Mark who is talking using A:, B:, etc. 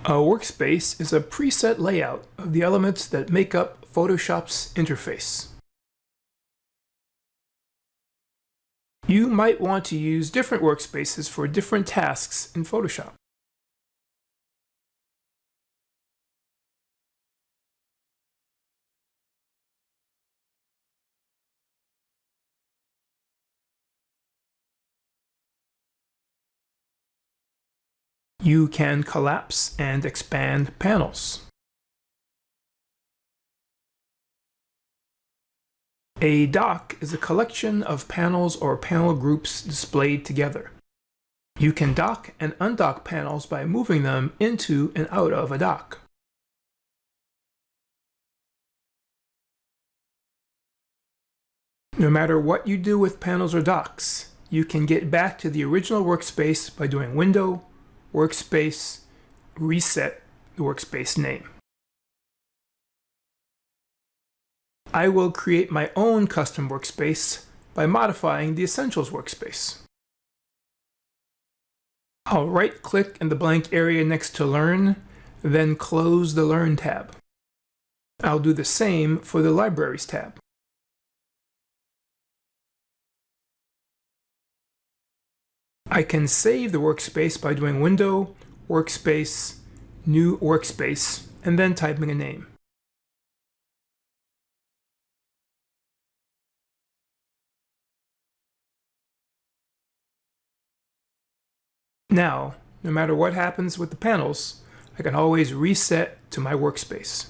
A: A workspace is a preset layout of the elements that make up Photoshop's interface. You might want to use different workspaces for different tasks in Photoshop. You can collapse and expand panels. A dock is a collection of panels or panel groups displayed together. You can dock and undock panels by moving them into and out of a dock. No matter what you do with panels or docks, you can get back to the original workspace by doing Window, Workspace, reset the workspace name. I will create my own custom workspace by modifying the Essentials workspace. I'll right-click in the blank area next to Learn, then close the Learn tab. I'll do the same for the Libraries tab. I can save the workspace by doing Window, Workspace, New Workspace, and then typing a name. Now, no matter what happens with the panels, I can always reset to my workspace.